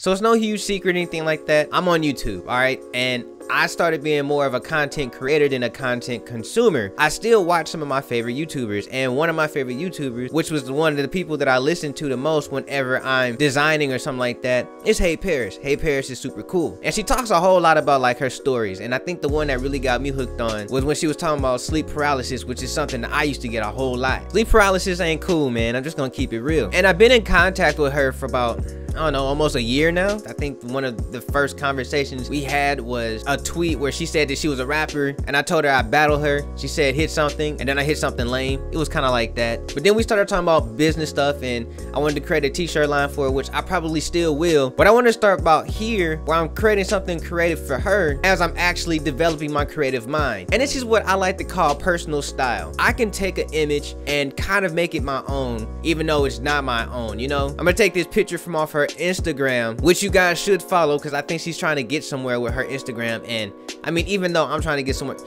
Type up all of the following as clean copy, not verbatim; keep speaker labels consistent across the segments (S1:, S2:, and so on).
S1: So it's no huge secret or anything like that. I'm on YouTube, all right? And I started being more of a content creator than a content consumer. I still watch some of my favorite YouTubers, and one of my favorite YouTubers, which was one of the people that I listen to the most whenever I'm designing or something like that, is HeyParis. HeyParis is super cool, and she talks a whole lot about like her stories. And I think the one that really got me hooked on was when she was talking about sleep paralysis, which is something that I used to get a whole lot. Sleep paralysis ain't cool, man. I'm just gonna keep it real. And I've been in contact with her for about, I don't know, almost a year now. I think one of the first conversations we had was a tweet where she said that she was a rapper, and I told her I'd battle her. She said hit something, and then I hit something lame. It was kind of like that. But then we started talking about business stuff, and I wanted to create a t-shirt line for her, which I probably still will. But I want to start about here, where I'm creating something creative for her as I'm actually developing my creative mind. And this is what I like to call personal style. I can take an image and kind of make it my own, even though it's not my own, you know? I'm gonna take this picture from off her Instagram, which you guys should follow, because I think she's trying to get somewhere with her Instagram. And I mean, even though I'm trying to get somewhere,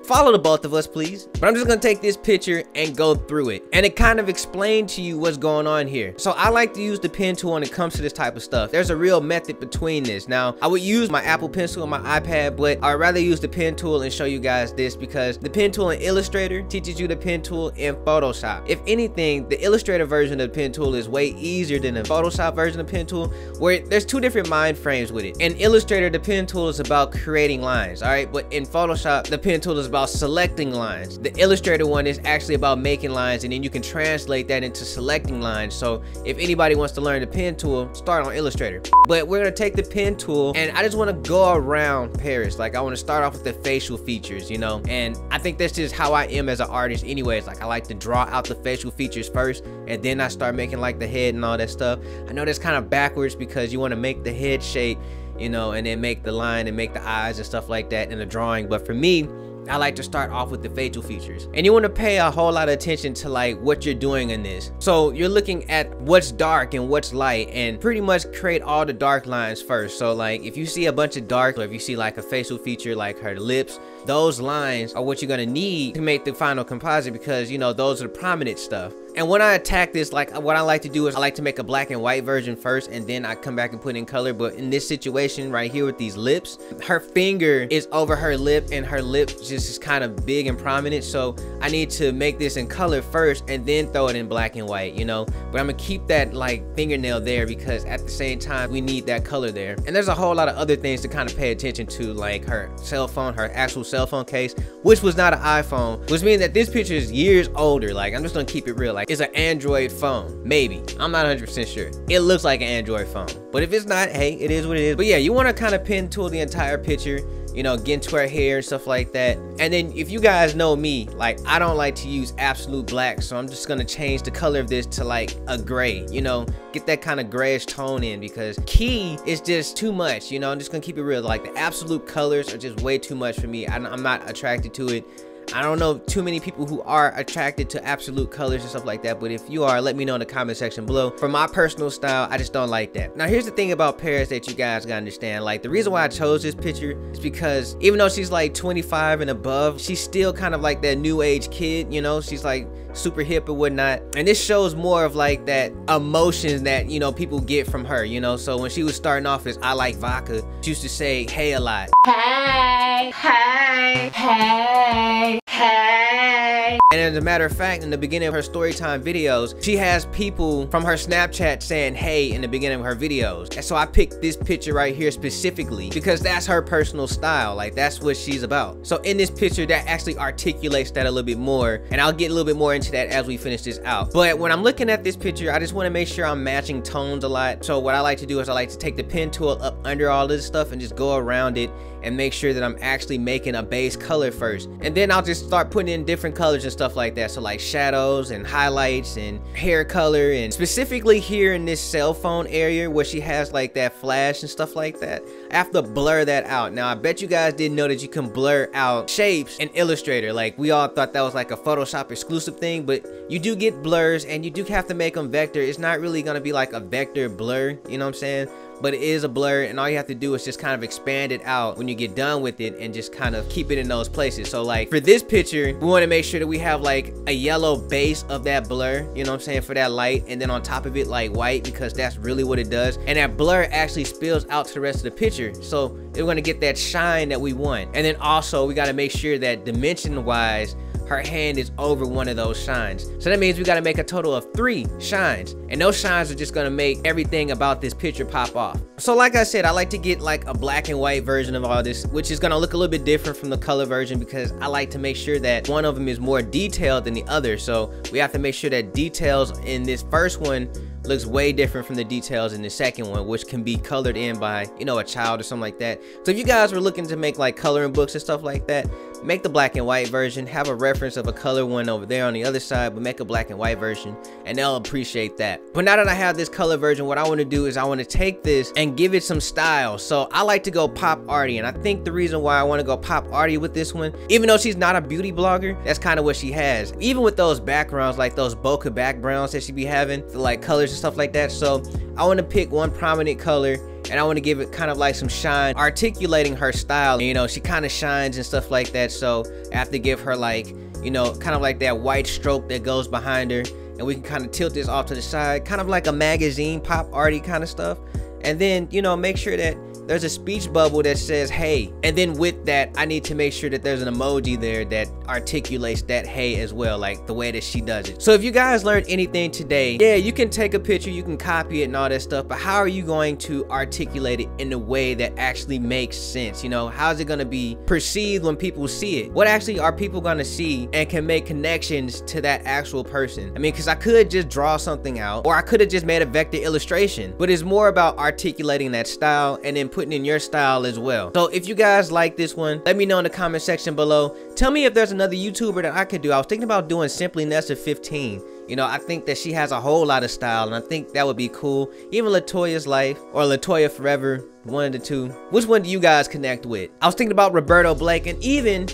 S1: follow the both of us, please. But I'm just gonna take this picture and go through it, and it kind of explain to you what's going on here. So I like to use the pen tool when it comes to this type of stuff. There's a real method between this. Now, I would use my Apple Pencil on my iPad, but I'd rather use the pen tool and show you guys this, because the pen tool in Illustrator teaches you the pen tool in Photoshop. If anything, the Illustrator version of the pen tool is way easier than the Photoshop version of the pen tool, where there's two different mind frames with it. In Illustrator, the pen tool is about creating lines, all right? But in Photoshop, the pen tool is about selecting lines. The Illustrator one is actually about making lines, and then you can translate that into selecting lines. So if anybody wants to learn the pen tool, start on Illustrator. But we're gonna take the pen tool, and I just want to go around Paris. Like, I want to start off with the facial features, you know? And I think that's just how I am as an artist anyways. Like, I like to draw out the facial features first, and then I start making like the head and all that stuff. I know that's kind of backwards, because you want to make the head shape, you know, and then make the line and make the eyes and stuff like that in the drawing. But for me, I like to start off with the facial features, and you want to pay a whole lot of attention to like what you're doing in this. So you're looking at what's dark and what's light, and pretty much create all the dark lines first. So like if you see a bunch of dark, or if you see like a facial feature like her lips, those lines are what you're gonna need to make the final composite, because you know those are the prominent stuff. And when I attack this, like what I like to do is I like to make a black and white version first, and then I come back and put in color. But in this situation right here with these lips, her finger is over her lip, and her lip just is kind of big and prominent. So I need to make this in color first and then throw it in black and white, you know. But I'm gonna keep that like fingernail there, because at the same time we need that color there. And there's a whole lot of other things to kind of pay attention to, like her cell phone, her actual cell phone case, which was not an iPhone, which means that this picture is years older. Like, I'm just gonna keep it real. Like, it's an Android phone, maybe. I'm not 100% sure. It looks like an Android phone, but if it's not, hey, it is what it is. But yeah, you want to kind of pen tool the entire picture, you know, get into her hair and stuff like that. And then if you guys know me, like, I don't like to use absolute black, so I'm just gonna change the color of this to like a gray, you know, get that kind of grayish tone in, because key is just too much, you know. I'm just gonna keep it real. Like, the absolute colors are just way too much for me. I'm not attracted to it. I don't know too many people who are attracted to absolute colors and stuff like that, but if you are, let me know in the comment section below. For my personal style, I just don't like that. Now, here's the thing about Paris that you guys gotta understand. Like, the reason why I chose this picture is because even though she's like 25 and above, she's still kind of like that new age kid, you know. She's like super hip and whatnot, and this shows more of like that emotions that, you know, people get from her, you know. So when she was starting off as I like vodka, she used to say hey a lot. Hey, hey, hey, hey. And as a matter of fact, in the beginning of her storytime videos, she has people from her Snapchat saying hey in the beginning of her videos. And so I picked this picture right here specifically because that's her personal style. Like, that's what she's about. So in this picture, that actually articulates that a little bit more, and I'll get a little bit more into that as we finish this out. But when I'm looking at this picture, I just want to make sure I'm matching tones a lot. So what I like to do is I like to take the pen tool up under all this stuff and just go around it and make sure that I'm actually making a base color first, and then I'll just start putting in different colors and stuff like that. So like shadows and highlights and hair color, and specifically here in this cell phone area where she has like that flash and stuff like that, I have to blur that out. Now, I bet you guys didn't know that you can blur out shapes in Illustrator. Like, we all thought that was like a Photoshop exclusive thing, but you do get blurs and you do have to make them vector. It's not really gonna be like a vector blur, you know what I'm saying? but it is a blur, and all you have to do is just kind of expand it out when you get done with it and just kind of keep it in those places. So like for this picture, we want to make sure that we have like a yellow base of that blur, you know what I'm saying, for that light, and then on top of it like white, because that's really what it does. And that blur actually spills out to the rest of the picture, so we're going to get that shine that we want. And then also we got to make sure that dimension wise her hand is over one of those shines. So that means we got to make a total of 3 shines, and those shines are just going to make everything about this picture pop off. So like I said, I like to get like a black and white version of all this, which is going to look a little bit different from the color version, because I like to make sure that one of them is more detailed than the other. So we have to make sure that details in this first one looks way different from the details in the second one, which can be colored in by, you know, a child or something like that. So if you guys were looking to make like coloring books and stuff like that, make the black and white version, have a reference of a color one over there on the other side, but make a black and white version, and they'll appreciate that. But now that I have this color version, what I want to do is I want to take this and give it some style. So I like to go pop arty, and I think the reason why I want to go pop arty with this one, even though she's not a beauty blogger, that's kind of what she has. Even with those backgrounds, like those bokeh backgrounds that she be having, the like colors and stuff like that. So I want to pick one prominent color, and I want to give it kind of like some shine, articulating her style. You know, she kind of shines and stuff like that, so I have to give her like, you know, kind of like that white stroke that goes behind her, and we can kind of tilt this off to the side, kind of like a magazine pop arty kind of stuff. And then, you know, make sure that there's a speech bubble that says hey, and then with that I need to make sure that there's an emoji there that articulates that hey as well, like the way that she does it. So if you guys learned anything today, yeah, you can take a picture, you can copy it and all that stuff, but how are you going to articulate it in a way that actually makes sense? You know, how's it going to be perceived when people see it? What actually are people going to see and can make connections to that actual person? I mean, because I could just draw something out, or I could have just made a vector illustration, but it's more about articulating that style and then putting in your style as well. So if you guys like this one, let me know in the comment section below. Tell me if there's another YouTuber that I could do. I was thinking about doing Simply Nessa 15. You know, I think that she has a whole lot of style, and I think that would be cool. Even Latoya's Life or Latoya Forever, one of the two. Which one do you guys connect with? I was thinking about Roberto Blake and even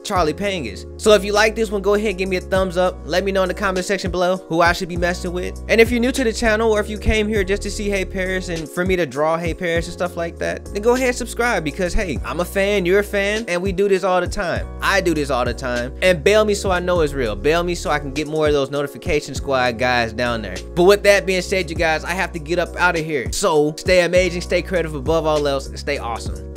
S1: Charlie Pangas. So if you like this one, go ahead and give me a thumbs up. Let me know in the comment section below who I should be messing with. And if you're new to the channel, or if you came here just to see HeyParis and for me to draw HeyParis and stuff like that, then go ahead and subscribe, because hey, I'm a fan, you're a fan, and we do this all the time. I do this all the time. And bail me so I know it's real. Bail me so I can get more of those notification squad guys down there. But with that being said, you guys, I have to get up out of here. So stay amazing, stay creative above all else, and stay awesome.